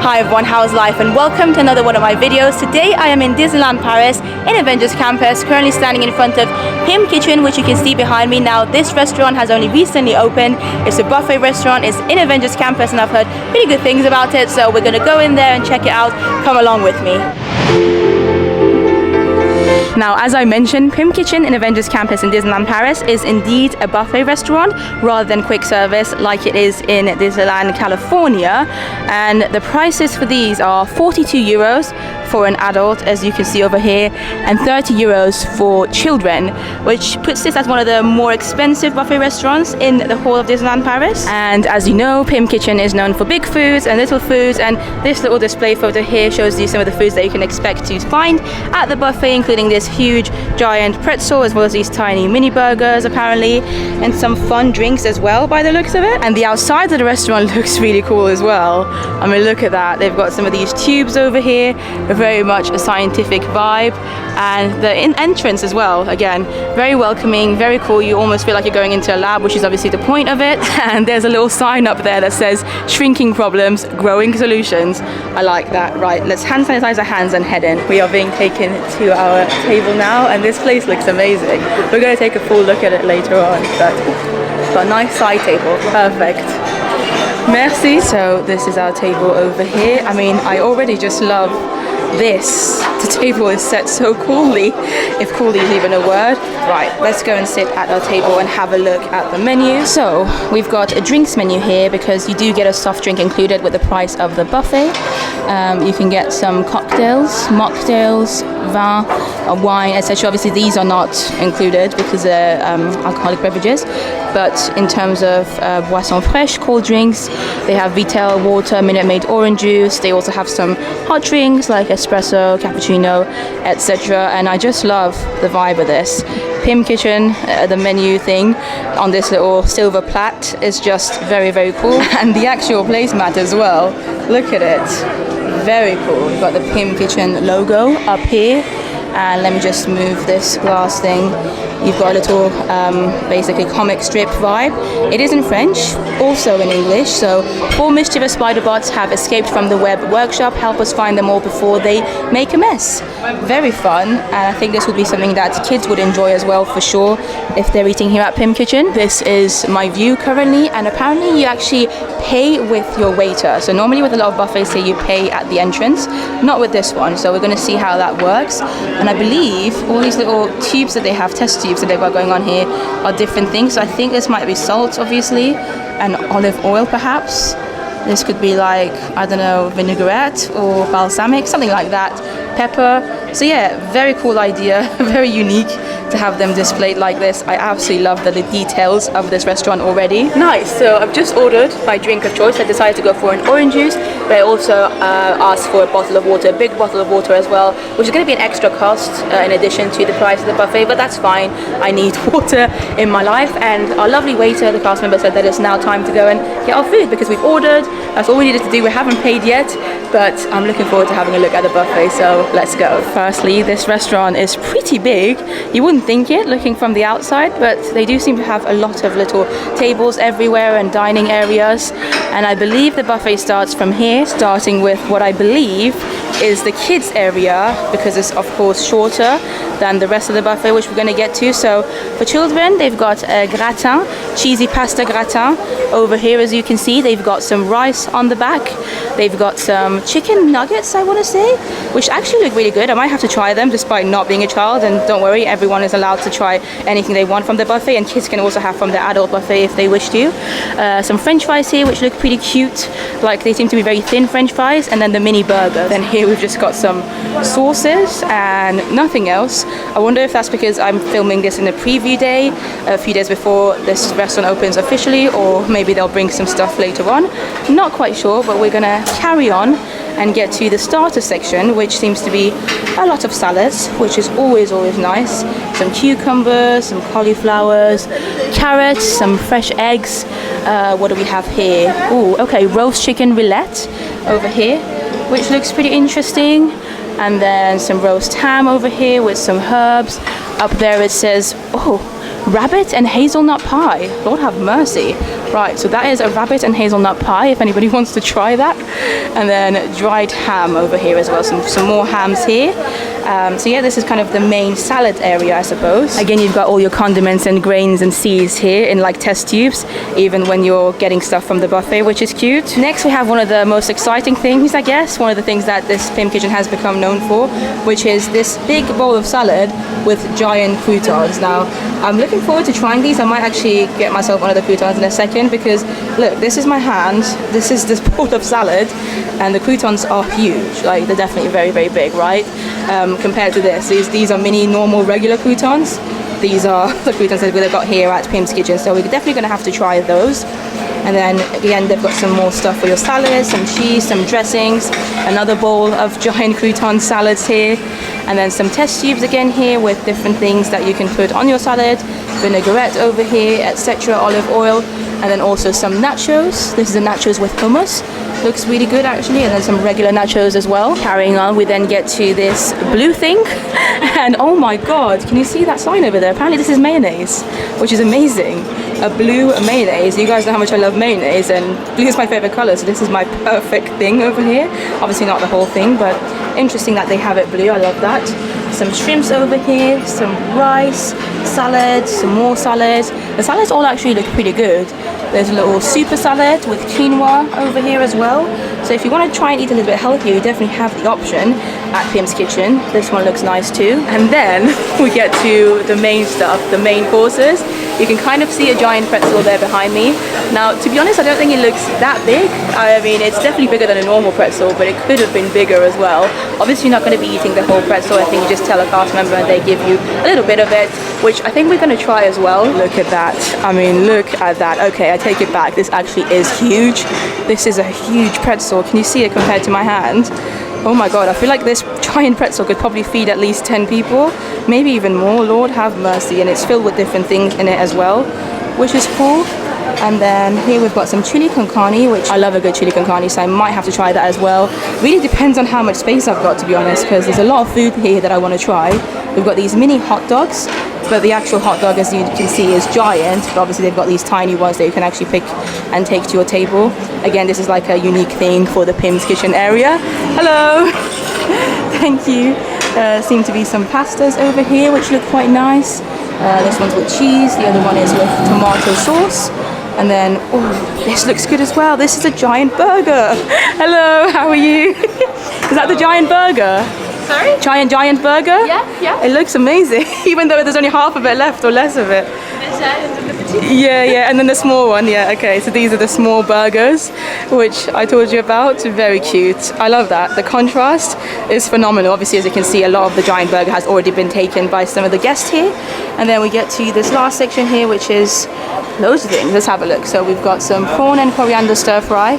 Hi everyone, how's life, and welcome to another one of my videos. Today I am in Disneyland Paris in Avengers Campus, currently standing in front of PYM Kitchen, which you can see behind me. Now this restaurant has only recently opened. It's a buffet restaurant, it's in Avengers Campus, and I've heard pretty good things about it, so we're gonna go in there and check it out. Come along with me. Now, as I mentioned, PYM Kitchen in Avengers Campus in Disneyland Paris is indeed a buffet restaurant rather than quick service like it is in Disneyland California. And the prices for these are 42 euros for an adult, as you can see over here, and 30 euros for children, which puts this as one of the more expensive buffet restaurants in the whole of Disneyland Paris. And as you know, PYM Kitchen is known for big foods and little foods, and this little display photo here shows you some of the foods that you can expect to find at the buffet, including this huge giant pretzel, as well as these tiny mini burgers apparently, and some fun drinks as well by the looks of it. And the outside of the restaurant looks really cool as well. I mean, look at that. They've got some of these tubes over here, very much a scientific vibe, and the entrance as well, again, very welcoming, very cool. You almost feel like you're going into a lab, which is obviously the point of it. And there's a little sign up there that says shrinking problems, growing solutions. I like that. Right, let's hand sanitize our hands and head in. We are being taken to our table now, and this place looks amazing. We're going to take a full look at it later on, but got a nice side table. Perfect. Merci. So this is our table over here. I mean, I already just love this. The table is set so coolly, if coolly is even a word. Right, let's go and sit at our table and have a look at the menu. So we've got a drinks menu here because you do get a soft drink included with the price of the buffet. You can get some cocktails, mocktails, vin, wine, etc. Obviously these are not included because they're alcoholic beverages, but in terms of boisson fraîche, cold drinks, they have Vitel water, Minute Maid orange juice. They also have some hot drinks like espresso, cappuccino, etc. And I just love the vibe of this. PYM Kitchen, the menu thing on this little silver plat is just very, very cool. And the actual placemat as well. Look at it. Very cool. We've got the PYM Kitchen logo up here. And let me just move this glass thing. You've got a little basically comic strip vibe. It is in French, also in English. So 4 mischievous spider bots have escaped from the web workshop. Help us find them all before they make a mess. Very fun, and I think this would be something that kids would enjoy as well for sure if they're eating here at PYM Kitchen. This is my view currently, and apparently you actually pay with your waiter. So normally with a lot of buffets here you pay at the entrance, not with this one. So we're going to see how that works. And I believe all these little tubes that they have, test tubes that they've got going on here, are different things. So I think this might be salt, obviously, and olive oil perhaps. This could be like, I don't know, vinaigrette or balsamic, something like that. Pepper. So yeah, very cool idea, very unique to have them displayed like this. I absolutely love the details of this restaurant already. Nice. So I've just ordered my drink of choice. I decided to go for an orange juice, but I also asked for a bottle of water, a big bottle of water as well, which is going to be an extra cost in addition to the price of the buffet, but that's fine. I need water in my life. And our lovely waiter, the cast member, said that it's now time to go and get our food because we've ordered. That's all we needed to do. We haven't paid yet, but I'm looking forward to having a look at the buffet, so let's go. Firstly, this restaurant is pretty big. You wouldn't think it looking from the outside, but they do seem to have a lot of little tables everywhere and dining areas. And I believe the buffet starts from here, starting with what I believe is the kids area, because it's of course shorter than the rest of the buffet, which we're going to get to. So for children, they've got a gratin, cheesy pasta gratin. Over here, as you can see, they've got some rice on the back. They've got some chicken nuggets, I want to say, which actually look really good. I might have to try them despite not being a child, and don't worry, everyone is allowed to try anything they want from the buffet, and kids can also have from the adult buffet if they wish to. Some french fries here, which look pretty cute, like they seem to be very thin french fries, and then the mini burgers. Then here we've just got some sauces and nothing else. I wonder if that's because I'm filming this in a preview day, a few days before this restaurant opens officially, or maybe they'll bring some stuff later on. Not quite sure, but we're gonna carry on and get to the starter section, which seems to be a lot of salads, which is always nice. Some cucumbers, some cauliflowers, carrots, some fresh eggs. What do we have here? Ooh, okay, roast chicken roulette over here, which looks pretty interesting. And then some roast ham over here with some herbs. Up there it says, oh, rabbit and hazelnut pie. Lord have mercy. Right, so that is a rabbit and hazelnut pie, if anybody wants to try that. And then dried ham over here as well, some more hams here. So yeah, this is kind of the main salad area, I suppose. Again, you've got all your condiments and grains and seeds here in like test tubes, even when you're getting stuff from the buffet, which is cute. Next, we have one of the most exciting things, I guess, one of the things that this PYM Kitchen has become known for, which is this big bowl of salad with giant croutons. Now, I'm looking forward to trying these. I might actually get myself one of the croutons in a second, because look, this is my hand, this is this bowl of salad, and the croutons are huge. Like, they're definitely very, very big, right? Compared to this, these are mini, normal, regular croutons. These are the croutons that we've got here at PYM's Kitchen, so we're definitely going to have to try those. And then again, they've got some more stuff for your salad, some cheese, some dressings, another bowl of giant crouton salads here, and then some test tubes again here with different things that you can put on your salad, vinaigrette over here, etc., olive oil, and then also some nachos. This is the nachos with hummus. Looks really good actually, and then some regular nachos as well. Carrying on, we then get to this blue thing, and oh my god, can you see that sign over there? Apparently this is mayonnaise, which is amazing. A blue mayonnaise. You guys know how much I love mayonnaise, and blue is my favorite color, so this is my perfect thing over here. Obviously not the whole thing, but interesting that they have it blue. I love that. Some shrimps over here, some rice, salad, some more salad. The salads all actually look pretty good. There's a little super salad with quinoa over here as well. So if you want to try and eat a little bit healthier, you definitely have the option at PYM's Kitchen. This one looks nice too. And then we get to the main stuff, the main courses. You can kind of see a giant pretzel there behind me. Now, to be honest, I don't think it looks that big. I mean, it's definitely bigger than a normal pretzel, but it could have been bigger as well. Obviously, you're not going to be eating the whole pretzel. I think you just tell a cast member and they give you a little bit of it, which I think we're going to try as well. Look at that. I mean, look at that. Okay, I take it back. This actually is huge. This is a huge pretzel. Can you see it compared to my hand? Oh my god, I feel like this giant pretzel could probably feed at least 10 people, maybe even more. Lord have mercy. And it's filled with different things in it as well, which is cool. And then here we've got some chili con carne, which I love a good chili con carne, so I might have to try that as well. Really depends on how much space I've got, to be honest, because there's a lot of food here that I want to try. We've got these mini hot dogs, but the actual hot dog, as you can see, is giant. But obviously they've got these tiny ones that you can actually pick and take to your table. Again, this is like a unique thing for the PYM's Kitchen area. Hello! Thank you. Seem to be some pastas over here, which look quite nice. This one's with cheese, the other one is with tomato sauce. And then, oh, this looks good as well. This is a giant burger. Hello, how are you? Is that the giant burger? Sorry? Giant burger? Yeah. It looks amazing, even though there's only half of it left or less of it. Yeah, and then the small one, yeah, okay. So these are the small burgers, which I told you about. Very cute. I love that. The contrast is phenomenal. Obviously, as you can see, a lot of the giant burger has already been taken by some of the guests here. And then we get to this last section here, which is loads of things. Let's have a look. So we've got some prawn and coriander stir fry.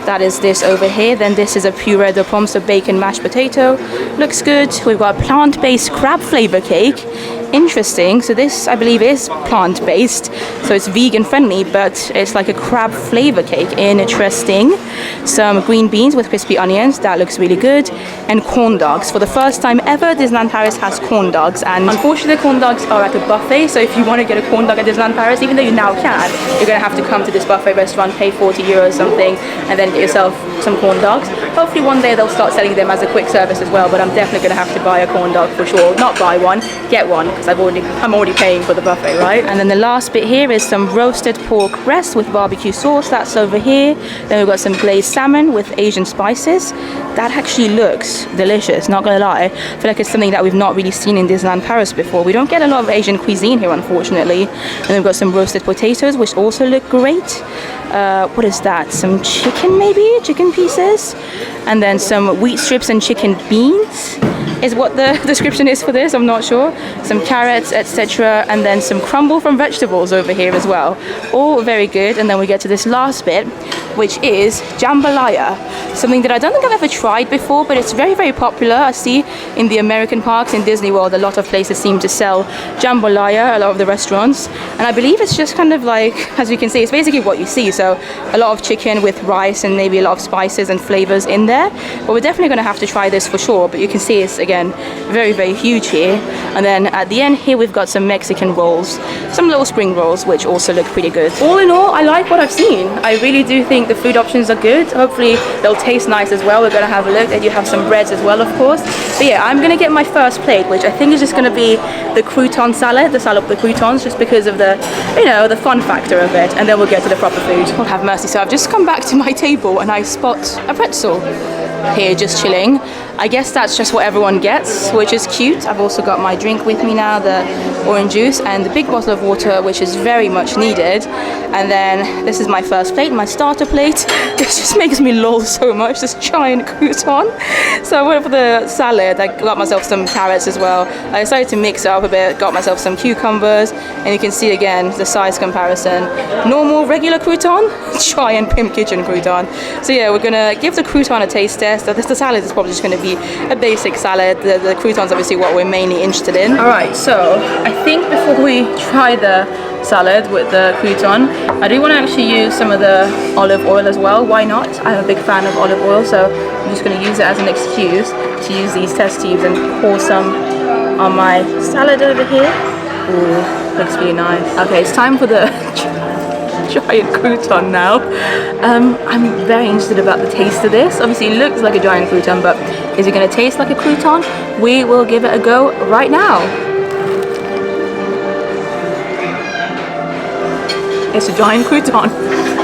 That is this over here. Then this is a puree de pommes, so bacon mashed potato. Looks good. We've got a plant-based crab flavor cake. Interesting. So this, I believe, is plant-based, so it's vegan friendly, but it's like a crab flavor cake. Interesting. Some green beans with crispy onions. That looks really good. And corn dogs. For the first time ever, Disneyland Paris has corn dogs, and unfortunately the corn dogs are at a buffet, so if you want to get a corn dog at Disneyland Paris, even though you now can, you're going to have to come to this buffet restaurant, pay 40 euros something, and then get yourself some corn dogs. Hopefully one day they'll start selling them as a quick service as well, but I'm definitely going to have to buy a corn dog for sure. Not buy one, get one, because I'm already paying for the buffet, right? And then the last bit here is some roasted pork breast with barbecue sauce. That's over here. Then we've got some glazed salmon with Asian spices. That actually looks delicious, not gonna lie. I feel like it's something that we've not really seen in Disneyland Paris before. We don't get a lot of Asian cuisine here, unfortunately. And then we've got some roasted potatoes, which also look great. What is that? Some chicken, maybe? Chicken pieces? And then some wheat strips and chicken beans is what the description is for this. I'm not sure. Some carrots, etc. And then some crumble from vegetables over here as well. All very good. And then we get to this last bit, which is jambalaya. Something that I don't think I've ever tried before, but it's very, very popular. I see in the American parks, in Disney World, a lot of places seem to sell jambalaya, a lot of the restaurants. And I believe it's just kind of like, as you can see, it's basically what you see. So a lot of chicken with rice and maybe a lot of spices and flavors in there. But we're definitely going to have to try this for sure. But you can see it's again, very, very huge here. And then at the end here, we've got some Mexican rolls, some little spring rolls, which also look pretty good. All in all, I like what I've seen. I really do think the food options are good. Hopefully they'll taste nice as well. We're gonna have a look. They do have some breads as well, of course. But yeah, I'm gonna get my first plate, which I think is just gonna be the crouton salad, the salad with the croutons, just because of the, you know, the fun factor of it. And then we'll get to the proper food. Lord have mercy. So I've just come back to my table and I spot a pretzel here just chilling. I guess that's just what everyone gets, which is cute. I've also got my drink with me now, the orange juice, and the big bottle of water, which is very much needed. And then this is my first plate, my starter plate. This just makes me lol so much, this giant crouton. So I went for the salad. I got myself some carrots as well. I decided to mix it up a bit, got myself some cucumbers, and you can see again the size comparison. Normal, regular crouton, giant PYM Kitchen crouton. So yeah, we're gonna give the crouton a taste test. The salad is probably just gonna be a basic salad. The croutons obviously what we're mainly interested in. Alright, so I think before we try the salad with the crouton, I do want to actually use some of the olive oil as well. Why not? I'm a big fan of olive oil, so I'm just going to use it as an excuse to use these test tubes and pour some on my salad over here. Ooh, looks really nice. Okay, it's time for the giant crouton now. I'm very interested about the taste of this. Obviously it looks like a giant crouton, but is it going to taste like a crouton? We will give it a go right now. It's a giant crouton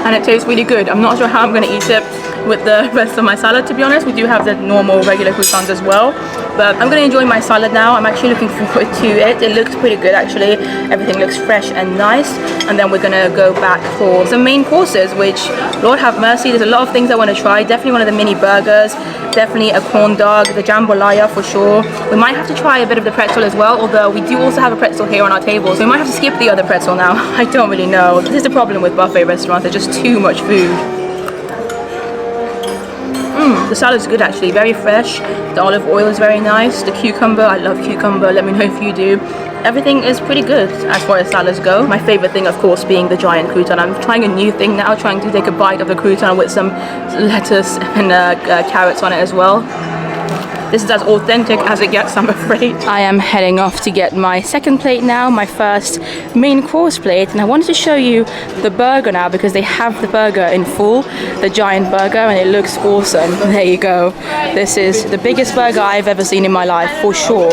and it tastes really good. I'm not sure how I'm going to eat it with the rest of my salad, to be honest. We do have the normal regular croutons as well, but I'm going to enjoy my salad now. I'm actually looking forward to it. It looks pretty good actually. Everything looks fresh and nice. And then we're going to go back for some main courses, which, Lord have mercy, there's a lot of things I want to try. Definitely one of the mini burgers, definitely a corn dog, the jambalaya for sure. We might have to try a bit of the pretzel as well, although we do also have a pretzel here on our table, so we might have to skip the other pretzel now. I don't really know. This is the problem with buffet restaurants, there's just too much food. The salad's good actually, very fresh. The olive oil is very nice. The cucumber, I love cucumber, let me know if you do. Everything is pretty good as far as salads go. My favorite thing, of course, being the giant crouton. I'm trying a new thing now, trying to take a bite of the crouton with some lettuce and carrots on it as well. This is as authentic as it gets, I'm afraid. I am heading off to get my second plate now, my first main course plate, and I wanted to show you the burger now because they have the burger in full, the giant burger, and it looks awesome. There you go. This is the biggest burger I've ever seen in my life, for sure.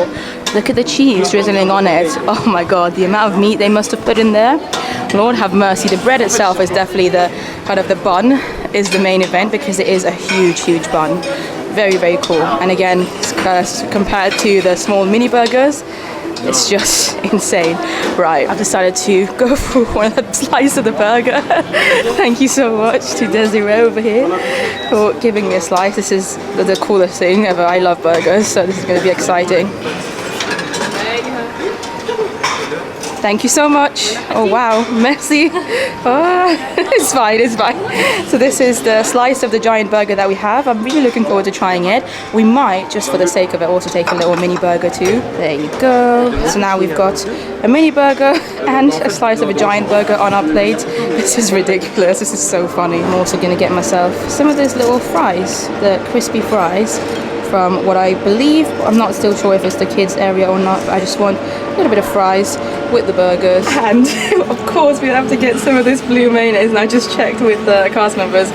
Look at the cheese drizzling on it. Oh my god, the amount of meat they must have put in there. Lord have mercy. The bread itself is definitely the kind of the bun is the main event because it is a huge, huge bun. Very, very cool. And again, compared to the small mini burgers, it's just insane. Right, I've decided to go for one of the slice of the burger. Thank you so much to Desiree over here for giving me a slice. This is the coolest thing ever. I love burgers, so this is going to be exciting. Thank you so much. Oh wow, messy. Oh, it's fine, it's fine. So this is the slice of the giant burger that we have. I'm really looking forward to trying it. We might, just for the sake of it, also take a little mini burger too. There you go. So now we've got a mini burger and a slice of a giant burger on our plate. This is ridiculous. This is so funny. I'm also going to get myself some of those little fries, the crispy fries, from what I believe, I'm not still sure if it's the kids area or not, but I just want a little bit of fries with the burgers. And of course we have to get some of this blue mayonnaise, and I just checked with the cast members.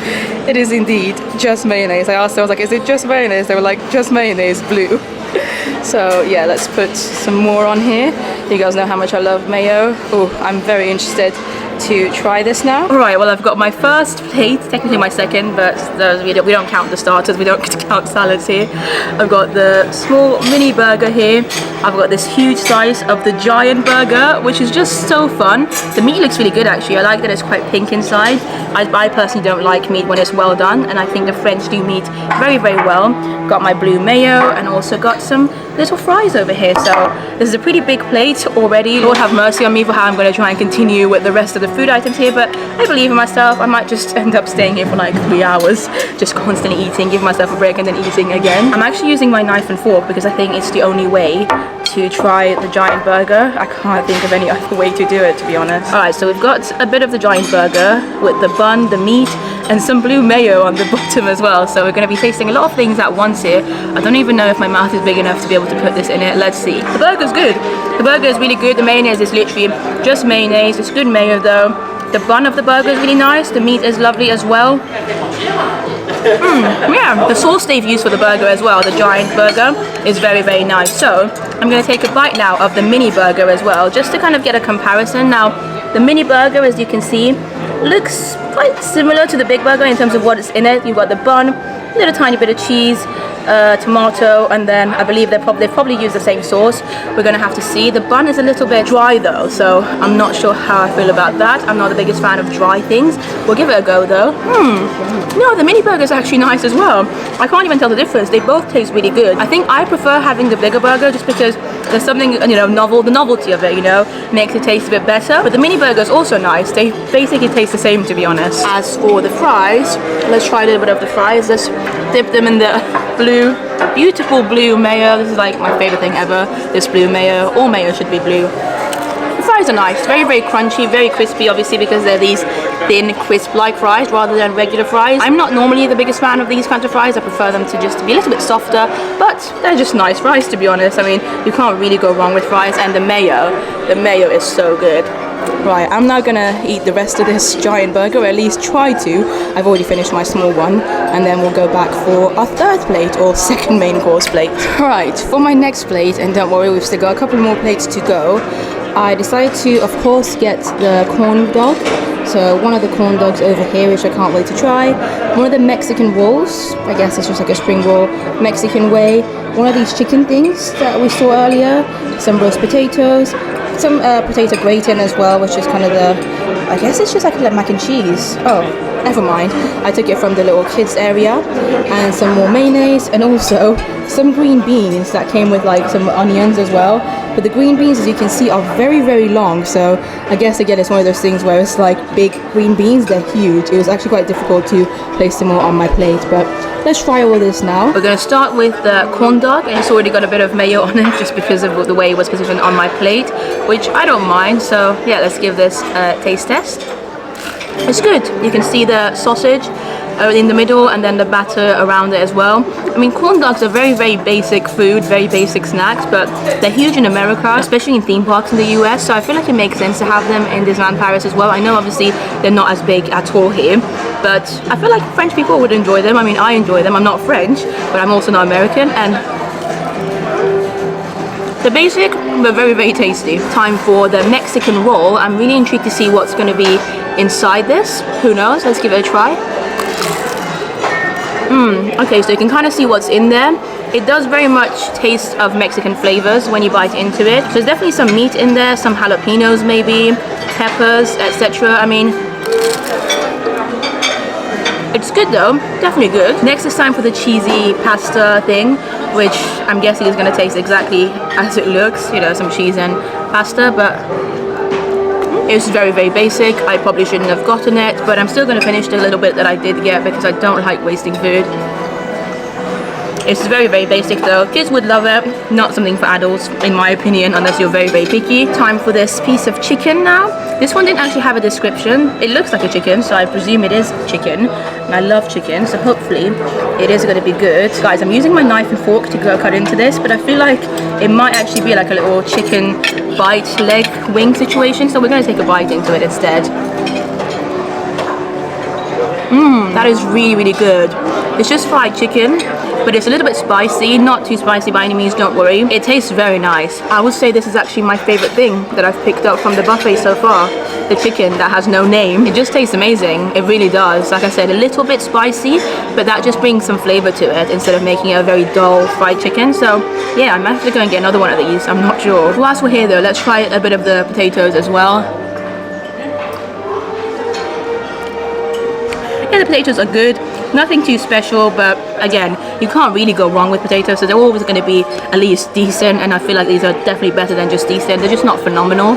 It is indeed just mayonnaise. I asked them, I was like, is it just mayonnaise? They were like, just mayonnaise, blue. So yeah, let's put some more on here. You guys know how much I love mayo. Oh, I'm very interested to try this now. Alright, well I've got my first plate, technically my second, but we don't count the starters, we don't count salads here. I've got the small mini burger here. I've got this huge slice of the giant burger, which is just so fun. The meat looks really good actually. I like that it's quite pink inside. I personally don't like meat when it's well done, and I think the French do meat very, very well. Got my blue mayo and also got some little fries over here. So this is a pretty big plate already. Lord have mercy on me for how I'm going to try and continue with the rest of the food items here, but I believe in myself. I might just end up staying here for like 3 hours, just constantly eating, give myself a break and then eating again. I'm actually using my knife and fork because I think it's the only way to try the giant burger. I can't think of any other way to do it, to be honest. Alright, so we've got a bit of the giant burger with the bun, the meat, and some blue mayo on the bottom as well. So we're going to be tasting a lot of things at once here. I don't even know if my mouth is big enough to be able to put this in it. Let's see. The burger's good. The burger is really good. The mayonnaise is literally just mayonnaise. It's good mayo though. The bun of the burger is really nice. The meat is lovely as well. Yeah, the sauce they've used for the burger as well, the giant burger, is very, very nice. So I'm going to take a bite now of the mini burger as well, just to kind of get a comparison. Now, the mini burger, as you can see, looks quite similar to the big burger in terms of what is in it. You've got the bun, a little tiny bit of cheese, tomato, and then I believe they've probably used the same sauce. We're gonna have to see. The bun is a little bit dry though, so I'm not sure how I feel about that. I'm not the biggest fan of dry things. We'll give it a go though. No, the mini burger is actually nice as well. I can't even tell the difference. They both taste really good. I think I prefer having the bigger burger just because there's something, you know, novel. The novelty of it, you know, makes it taste a bit better. But the mini burger is also nice. They basically taste the same, to be honest. As for the fries, let's try a little bit of the fries. Let's dip them in the beautiful blue mayo. This is like my favorite thing ever, this blue mayo. All mayo should be blue. The fries are nice, very, very crunchy, very crispy, obviously because they're these thin, crisp-like fries rather than regular fries. I'm not normally the biggest fan of these kinds of fries. I prefer them to just be a little bit softer, but they're just nice fries, to be honest. I mean, you can't really go wrong with fries. And the mayo is so good. Right, I'm now gonna eat the rest of this giant burger, or at least try to. I've already finished my small one, and then we'll go back for our third plate, or second main course plate. Right, for my next plate, and don't worry, we've still got a couple more plates to go, I decided to, of course, get the corn dog. So one of the corn dogs over here, which I can't wait to try. One of the Mexican rolls, I guess it's just like a spring roll, Mexican way. One of these chicken things that we saw earlier. Some roast potatoes. Some potato gratin as well, which is kind of the, I guess it's just like mac and cheese. Oh, never mind. I took it from the little kids area. And some more mayonnaise, and also some green beans that came with like some onions as well. But the green beans, as you can see, are very, very long. So I guess again, it's one of those things where it's like big green beans, they're huge. It was actually quite difficult to place them all on my plate, but let's try all this now. We're going to start with the corn dog, and it's already got a bit of mayo on it just because of the way it was positioned on my plate, which I don't mind. So yeah, let's give this a taste test. It's good. You can see the sausage in the middle and then the batter around it as well. I mean, corn dogs are very, very basic food, very basic snacks, but they're huge in America, especially in theme parks in the US, so I feel like it makes sense to have them in Disneyland Paris as well. I know obviously they're not as big at all here, but I feel like French people would enjoy them. I mean, I enjoy them. I'm not French, but I'm also not American, and they're basic but very, very tasty. Time for the Mexican roll. I'm really intrigued to see what's going to be inside this. Who knows? Let's give it a try. Okay, so you can kind of see what's in there. It does very much taste of Mexican flavors when you bite into it. So there's definitely some meat in there, some jalapenos maybe, peppers, etc. I mean, it's good though, definitely good. Next is time for the cheesy pasta thing, which I'm guessing is going to taste exactly as it looks, you know, some cheese and pasta, but it's very, very basic. I probably shouldn't have gotten it, but I'm still going to finish the little bit that I did get because I don't like wasting food. It's very, very basic though. Kids would love it. Not something for adults, in my opinion, unless you're very, very picky. Time for this piece of chicken now. This one didn't actually have a description. It looks like a chicken, so I presume it is chicken. And I love chicken, so hopefully it is going to be good. Guys, I'm using my knife and fork to go cut into this, but I feel like it might actually be like a little chicken bite, leg, wing situation, so we're going to take a bite into it instead. That is really, really good. It's just fried chicken, but it's a little bit spicy, not too spicy by any means, don't worry. It tastes very nice. I would say this is actually my favorite thing that I've picked up from the buffet so far. The chicken that has no name. It just tastes amazing. It really does. Like I said, a little bit spicy, but that just brings some flavor to it instead of making it a very dull fried chicken. So yeah, I'm actually going to get another one of these. I'm not sure. Whilst we're here though, let's try a bit of the potatoes as well. Yeah, the potatoes are good. Nothing too special, but again, you can't really go wrong with potatoes, so they're always going to be at least decent, and I feel like these are definitely better than just decent. They're just not phenomenal.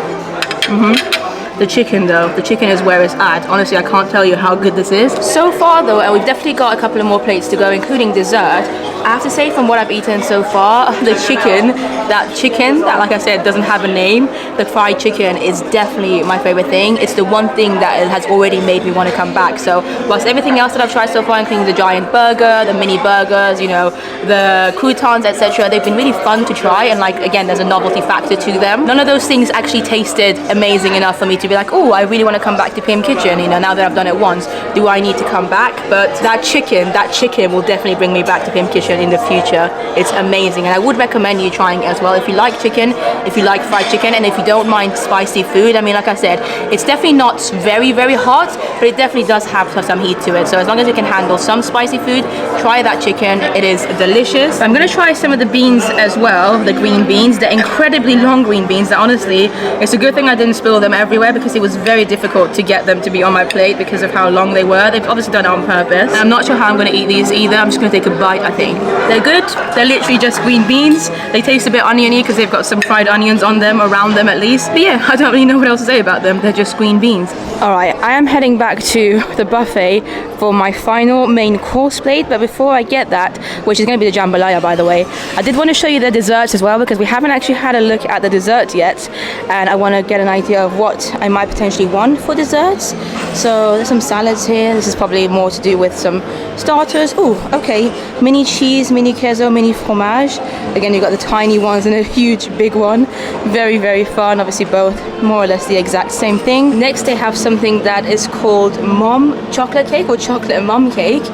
The chicken though, the chicken is where it's at. Honestly, I can't tell you how good this is. So far though, we've definitely got a couple of more plates to go, including dessert, I have to say, from what I've eaten so far, the chicken that like I said doesn't have a name, the fried chicken is definitely my favorite thing. It's the one thing that has already made me want to come back. So whilst everything else that I've tried so far, including the giant burger, the mini burgers, you know, the croutons, etc., they've been really fun to try, and like again, there's a novelty factor to them. None of those things actually tasted amazing enough for me to be like, oh, I really want to come back to PYM Kitchen. You know, now that I've done it once, do I need to come back? But that chicken will definitely bring me back to PYM Kitchen in the future. It's amazing, and I would recommend you trying it as well if you like chicken, if you like fried chicken, and if you don't mind spicy food. I mean, like I said, it's definitely not very, very hot, but it definitely does have some heat to it. So as long as you can handle some spicy food, try that chicken. It is delicious. I'm gonna try some of the beans as well, the green beans, the incredibly long green beans that honestly, it's a good thing I didn't spill them everywhere, because it was very difficult to get them to be on my plate because of how long they were. They've obviously done it on purpose. And I'm not sure how I'm gonna eat these either. I'm just gonna take a bite, I think. They're good. They're literally just green beans. They taste a bit oniony because they've got some fried onions on them, around them at least. But yeah, I don't really know what else to say about them. They're just green beans. Alright, I am heading back to the buffet for my final main course plate, but before I get that, which is going to be the jambalaya, by the way, I did want to show you the desserts as well, because we haven't actually had a look at the dessert yet, and I want to get an idea of what I might potentially want for desserts. So there's some salads here. This is probably more to do with some starters. Oh, okay, mini cheese, mini queso, mini fromage. Again, you've got the tiny ones and a huge big one. Very, very fun. Obviously both more or less the exact same thing. Next they have something that is called mom chocolate cake, or chocolate mum cake,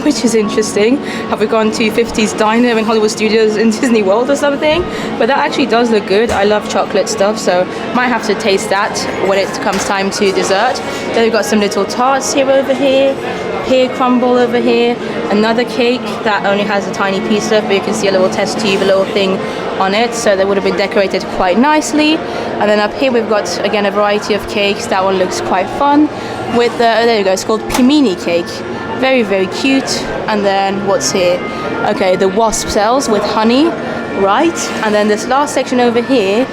which is interesting. Have we gone to 50s diner in Hollywood Studios in Disney World or something? But that actually does look good. I love chocolate stuff, so might have to taste that when it comes time to dessert. Then we've got some little tarts here over here, pear crumble over here, another cake that only has a tiny piece left, but you can see a little test tube, a little thing on it, so they would have been decorated quite nicely. And then up here we've got again a variety of cakes. That one looks quite fun with the, there you go, it's called pimini cake. Very, very cute. And then what's here? Okay, the wasp cells with honey, right? And then this last section over here,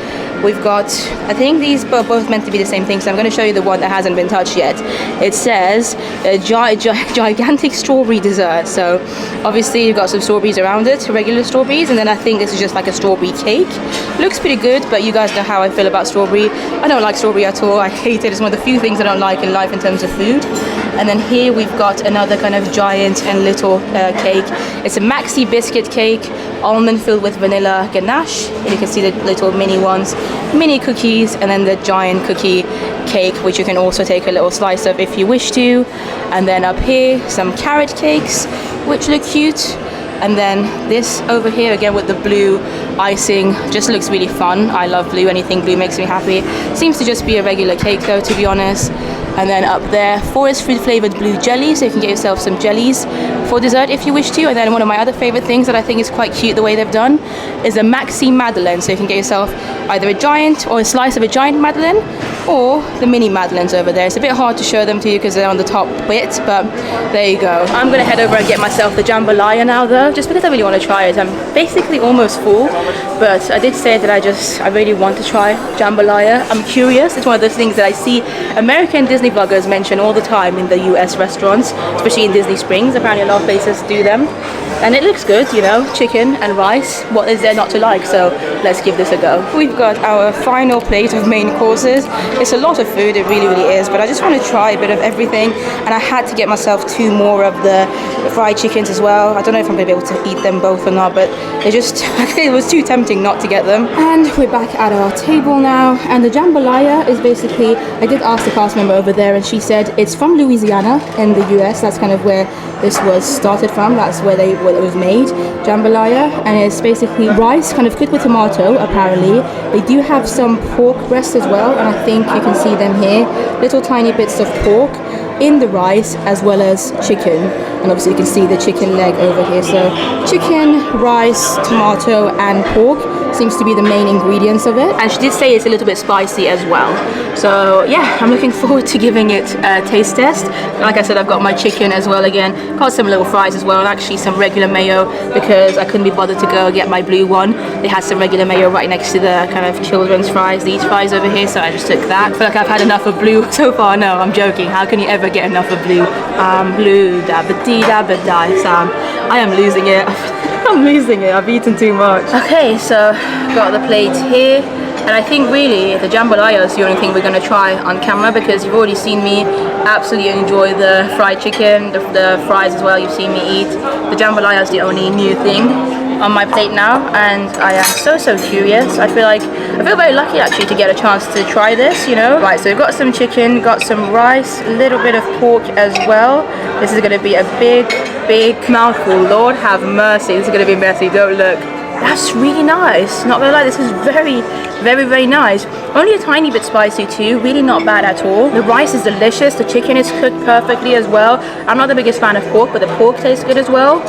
we've got, I think these are both meant to be the same thing, so I'm going to show you the one that hasn't been touched yet. It says gigantic strawberry dessert. So obviously you've got some strawberries around it, regular strawberries, and then I think this is just like a strawberry cake. Looks pretty good, but you guys know how I feel about strawberry. I don't like strawberry at all. I hate it. It's one of the few things I don't like in life in terms of food. And then here we've got another kind of giant and little cake. It's a maxi biscuit cake, almond filled with vanilla ganache. And you can see the little mini ones, mini cookies, and then the giant cookie cake, which you can also take a little slice of if you wish to. And then up here, some carrot cakes, which look cute. And then this over here again with the blue icing, just looks really fun. I love blue. Anything blue makes me happy. Seems to just be a regular cake though, to be honest. And then up there, forest fruit flavored blue jelly, so you can get yourself some jellies for dessert if you wish to. And then one of my other favorite things that I think is quite cute the way they've done is a Maxi Madeleine, so you can get yourself either a giant or a slice of a giant Madeleine, or the mini Madeleines over there. It's a bit hard to show them to you because they're on the top bit, but there you go. I'm gonna head over and get myself the jambalaya now though, just because I really want to try it. I'm basically almost full, but I did say that I really want to try jambalaya. I'm curious. It's one of those things that I see American Disney vloggers mention all the time in the US restaurants, especially in Disney Springs. Apparently a lot of places do them, and it looks good, you know, chicken and rice. What is there not to like? So let's give this a go. We've got our final plate of main courses. It's a lot of food, it really, really is, but I just want to try a bit of everything, and I had to get myself 2 more of the fried chickens as well. I don't know if I'm going to be able to eat them both or not, but they just, it was too tempting not to get them. And we're back at our table now, and the jambalaya is basically, I did ask the cast member over there, and she said it's from Louisiana in the US. That's kind of where this was started from. That's where it was made, jambalaya, and it's basically rice kind of cooked with tomato. Apparently they do have some pork breasts as well, and I think you can see them here, little tiny bits of pork in the rice, as well as chicken, and obviously you can see the chicken leg over here. So chicken, rice, tomato and pork seems to be the main ingredients of it, and she did say it's a little bit spicy as well. So yeah, I'm looking forward to giving it a taste test. Like I said, I've got my chicken as well again, got some little fries as well, and actually some regular mayo because I couldn't be bothered to go get my blue one. They had some regular mayo right next to the kind of children's fries, these fries over here, so I just took that. I feel like I've had enough of blue so far. No, I'm joking. How can you ever get enough of blue? Blue, da ba dee da ba die, Sam. I am losing it. I'm losing it. I've eaten too much. Okay, so got the plate here. And I think really the jambalaya is the only thing we're going to try on camera, because you've already seen me absolutely enjoy the fried chicken, the fries as well, you've seen me eat. The jambalaya is the only new thing on my plate now, and I am so curious. I feel very lucky actually to get a chance to try this, you know. Right, so we've got some chicken, got some rice, a little bit of pork as well. This is going to be a big mouthful. Lord have mercy, this is going to be messy, don't look. That's really nice, not gonna lie, this is very nice. Only a tiny bit spicy too, really not bad at all. The rice is delicious, the chicken is cooked perfectly as well. I'm not the biggest fan of pork, but the pork tastes good as well.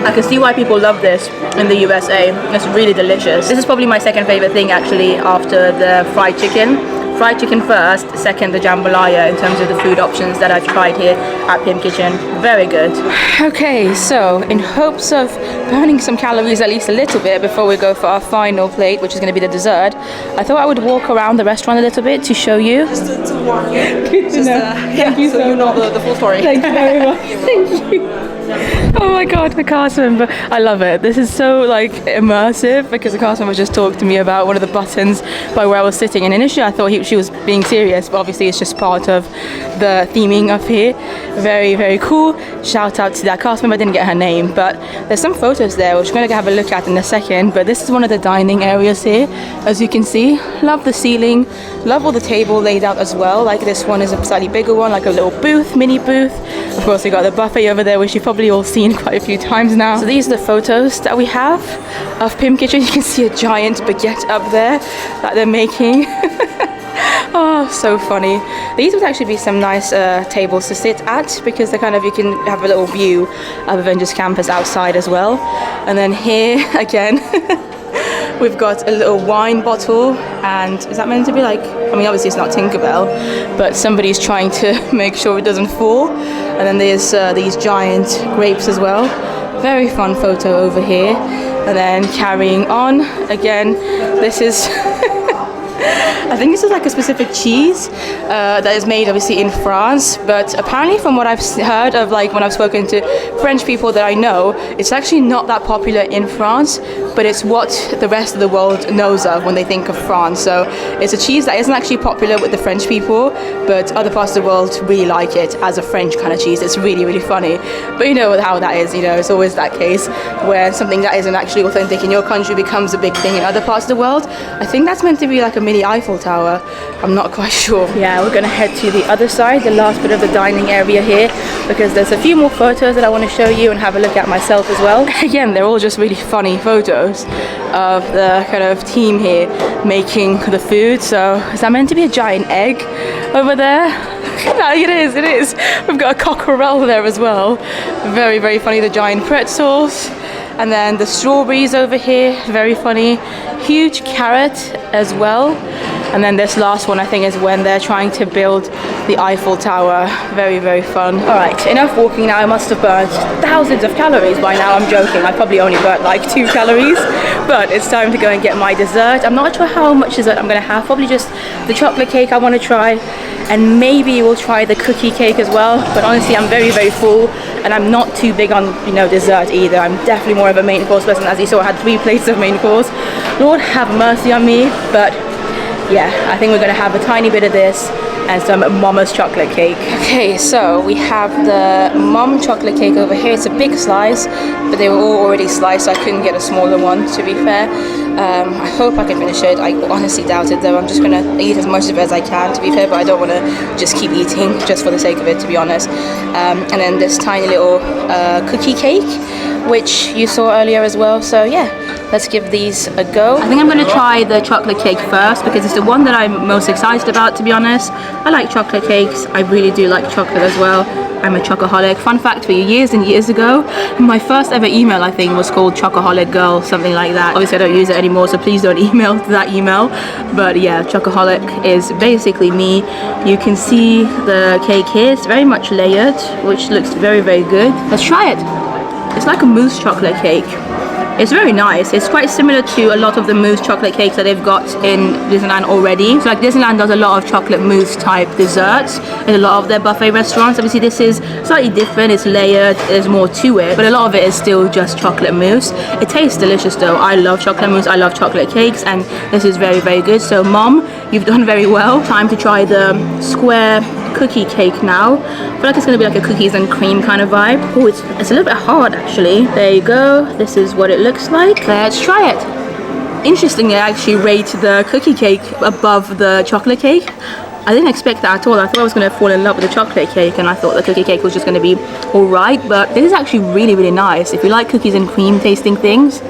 I can see why people love this in the USA. It's really delicious. This is probably my second favorite thing actually, after the fried chicken. Fried chicken first, second the jambalaya in terms of the food options that I've tried here at PYM Kitchen. Very good. Okay, so in hopes of burning some calories at least a little bit before we go for our final plate, which is going to be the dessert, I thought I would walk around the restaurant a little bit to show you. Just to warn you. Good to know. Thank you so you know the full story. Thank you very much. Thank you. Oh my god, the cast member. I love it. This is so like immersive, because the cast member just talked to me about one of the buttons by where I was sitting, and initially I thought she was being serious, but obviously it's just part of the theming of here. Very cool. Shout out to that cast member. I didn't get her name, but there's some photos there which we're going to have a look at in a second. But this is one of the dining areas here, as you can see. Love the ceiling, love all the table laid out as well. Like this one is a slightly bigger one, like a little booth, mini booth. Of course we got the buffet over there, which you've probably all seen quite a few times now. So these are the photos that we have of PYM Kitchen. You can see a giant baguette up there that they're making. Oh, so funny. These would actually be some nice tables to sit at, because they're kind of, you can have a little view of Avengers Campus outside as well. And then here again we've got a little wine bottle, and is that meant to be like, I mean obviously it's not Tinkerbell, but somebody's trying to make sure it doesn't fall. And then there's these giant grapes as well. Very fun photo over here. And then carrying on again, this is I think this is like a specific cheese that is made obviously in France, but apparently from what I've heard of, like when I've spoken to French people that I know, it's actually not that popular in France, but it's what the rest of the world knows of when they think of France. So it's a cheese that isn't actually popular with the French people, but other parts of the world really like it as a French kind of cheese. It's really funny, but you know how that is, you know, it's always that case where something that isn't actually authentic in your country becomes a big thing in other parts of the world. I think that's meant to be like a mini Eiffel Tower. I'm not quite sure. Yeah, we're gonna head to the other side, the last bit of the dining area here, because there's a few more photos that I want to show you and have a look at myself as well. Again, they're all just really funny photos of the kind of team here making the food. So is that meant to be a giant egg over there? No, it is. We've got a cockerel there as well. Very funny. The giant pretzels. And then the strawberries over here, very funny. Huge carrot as well. And then this last one I think is when they're trying to build the Eiffel Tower. Very fun. Alright, enough walking now. I must have burnt thousands of calories by now. I'm joking. I probably only burnt like 2 calories. But it's time to go and get my dessert. I'm not sure how much dessert I'm going to have. Probably just the chocolate cake I want to try. And maybe we'll try the cookie cake as well. But honestly, I'm very full. And I'm not too big on, you know, dessert either. I'm definitely more of a main course person. As you saw, I had 3 plates of main course. Lord have mercy on me. But yeah, I think we're going to have a tiny bit of this and some Mama's chocolate cake. Okay, so we have the Mom chocolate cake over here. It's a big slice, but they were all already sliced, so I couldn't get a smaller one, to be fair. I hope I can finish it. I honestly doubt it though. I'm just gonna eat as much of it as I can, to be fair, but I don't want to just keep eating just for the sake of it, to be honest. And then this tiny little cookie cake, which you saw earlier as well. So yeah, let's give these a go. I think I'm going to try the chocolate cake first, because it's the one that I'm most excited about, to be honest. I like chocolate cakes. I really do like chocolate as well. I'm a chocoholic. Fun fact for you, years and years ago, my first ever email I think was called Chocoholic Girl, something like that. Obviously I don't use it anymore, so please don't email to that email. But yeah, Chocoholic is basically me. You can see the cake here. It's very much layered, which looks very good. Let's try it. It's like a mousse chocolate cake. It's very nice. It's quite similar to a lot of the mousse chocolate cakes that they've got in Disneyland already. So like Disneyland does a lot of chocolate mousse type desserts in a lot of their buffet restaurants. Obviously this is slightly different, it's layered, there's more to it, but a lot of it is still just chocolate mousse. It tastes delicious though. I love chocolate mousse, I love chocolate cakes, and this is very, very good. So Mom, you've done very well. Time to try the square cookie cake now. I feel like it's gonna be like a cookies and cream kind of vibe. Oh, it's a little bit hard actually. There you go. This is what it looks like. Let's try it. Interestingly, I actually rate the cookie cake above the chocolate cake. I didn't expect that at all. I thought I was going to fall in love with the chocolate cake, and I thought the cookie cake was just going to be alright, but this is actually really, really nice. If you like cookies and cream tasting things,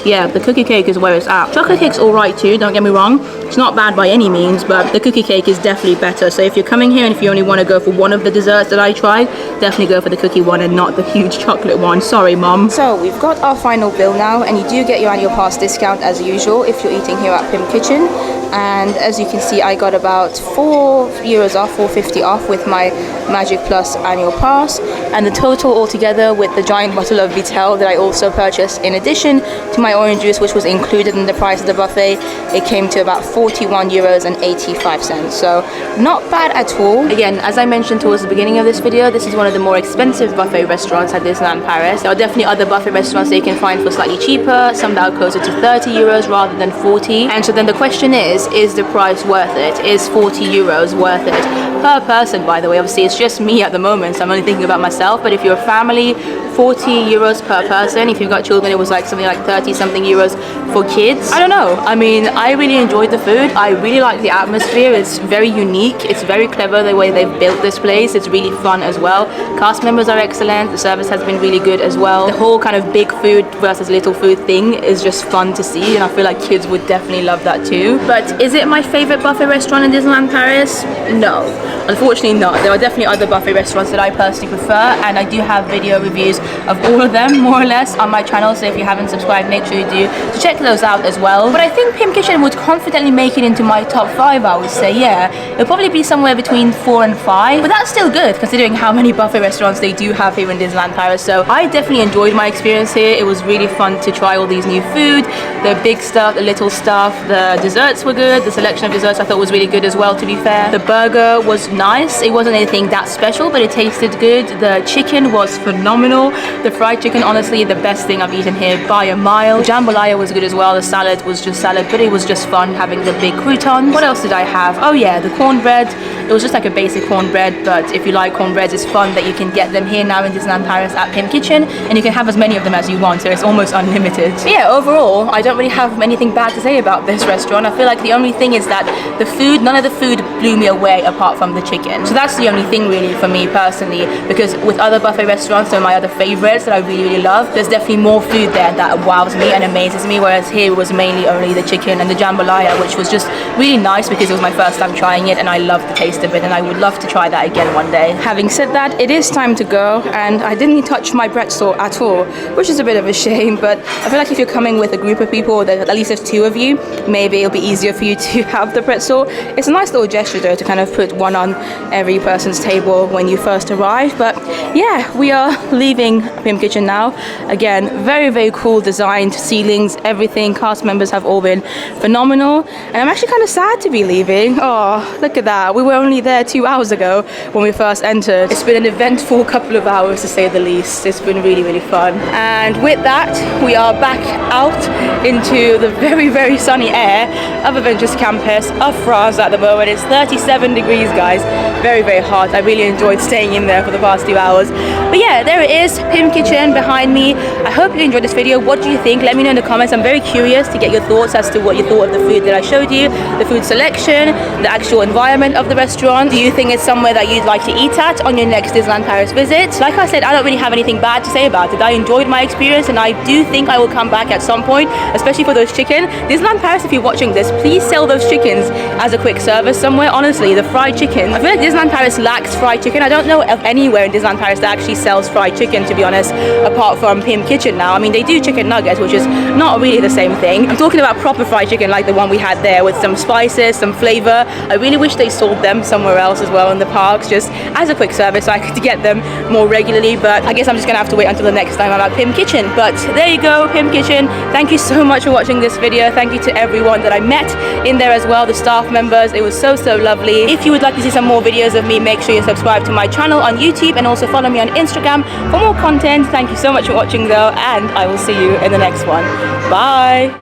yeah, the cookie cake is where it's at. Chocolate cake's alright too, don't get me wrong. It's not bad by any means, but the cookie cake is definitely better. So if you're coming here and if you only want to go for one of the desserts that I tried, definitely go for the cookie one and not the huge chocolate one. Sorry, Mom. So we've got our final bill now, and you do get your annual pass discount as usual if you're eating here at PYM Kitchen. And as you can see, I got about €4 off, $4.50 off with my Magic Plus annual pass, and the total altogether with the giant bottle of Vitel that I also purchased in addition to my orange juice, which was included in the price of the buffet, it came to about €41.85. So not bad at all. Again, as I mentioned towards the beginning of this video, this is one of the more expensive buffet restaurants at Disneyland Paris. There are definitely other buffet restaurants that you can find for slightly cheaper, some that are closer to €30 rather than 40. And so then the question is the price worth it? Is €40 worth it? Per person, by the way. Obviously it's just me at the moment, so I'm only thinking about myself, but if you're a family, €40 per person. If you've got children, it was like something like 30 something euros for kids. I don't know. I mean, I really enjoyed the food. I really like the atmosphere. It's very unique. It's very clever the way they've built this place. It's really fun as well. Cast members are excellent. The service has been really good as well. The whole kind of big food versus little food thing is just fun to see, and I feel like kids would definitely love that too. But is it my favorite buffet restaurant in Disneyland Paris? No, unfortunately not. There are definitely other buffet restaurants that I personally prefer, and I do have video reviews of all of them more or less on my channel, so if you haven't subscribed, make sure you do to check those out as well. But I think PYM Kitchen would confidently make it into my top 5, I would say. Yeah, it'll probably be somewhere between 4 and 5, but that's still good considering how many buffet restaurants they do have here in Disneyland Paris. So I definitely enjoyed my experience here. It was really fun to try all these new food, the big stuff, the little stuff. The desserts were good. The selection of desserts I thought was really good as well, to be fair. The burger was nice. It wasn't anything that special, but it tasted good. The chicken was phenomenal. The fried chicken, honestly, the best thing I've eaten here by a mile. Jambalaya was good as well. The salad was just salad, but it was just fun having the big croutons. What else did I have? Oh yeah, the cornbread. It was just like a basic cornbread, but if you like cornbreads, it's fun that you can get them here now in Disneyland Paris at PYM Kitchen, and you can have as many of them as you want, so it's almost unlimited. But yeah, overall, I don't really have anything bad to say about this restaurant. I feel like the only thing is that the food, none of the food blew me away apart from the chicken. So that's the only thing really for me personally, because with other buffet restaurants and my other favorites that I really, really love, there's definitely more food there that wows me and amazes me, whereas here it was mainly only the chicken and the jambalaya, which was just really nice because it was my first time trying it and I loved the taste of it, and I would love to try that again one day. Having said that, it is time to go, and I didn't touch my pretzel at all, which is a bit of a shame, but I feel like if you're coming with a group of people, that at least there's 2 of you, maybe it'll be easier for you to have the pretzel. It's a nice little gesture though to kind of put one on every person's table when you first arrive. But yeah, we are leaving PYM Kitchen now. Again, very, very cool designed ceilings, everything. Cast members have all been phenomenal, and I'm actually kind of sad to be leaving. Oh, look at that. We were only there 2 hours ago when we first entered. It's been an eventful couple of hours to say the least. It's been really, really fun. And with that, we are back out into the very, very sunny air of Avengers Campus of France at the moment. It's 37 degrees, guys. Very, very hot. I really enjoyed staying in there for the past 2 hours. But yeah, there it is, PYM Kitchen behind me. I hope you enjoyed this video. What do you think? Let me know in the comments. I'm very curious to get your thoughts as to what you thought of the food that I showed you, the food selection, the actual environment of the restaurant. Do you think it's somewhere that you'd like to eat at on your next Disneyland Paris visit? Like I said, I don't really have anything bad to say about it. I enjoyed my experience, and I do think I will come back at some point, especially for those chicken. Disneyland Paris, if you're watching this, please sell those chickens as a quick service somewhere. Honestly, the fried chicken, I feel like Disneyland Paris lacks fried chicken. I don't know of anywhere in Disneyland Paris that actually sells fried chicken, to be honest, apart from PYM Kitchen now. I mean, they do chicken nuggets, which is not really the same thing. I'm talking about proper fried chicken like the one we had there with some spices, some flavor. I really wish they sold them somewhere else as well in the parks, just as a quick service so I could get them more regularly, but I guess I'm just gonna have to wait until the next time I'm at PYM Kitchen. But there you go, PYM Kitchen. Thank you so much for watching this video. Thank you to everyone that I met in there as well, the staff members. It was so lovely. If you would like to see some more videos of me, make sure you subscribe to my channel on YouTube and also follow me on Instagram for more content. Thank you so much for watching though, and I will see you in the next one. Bye.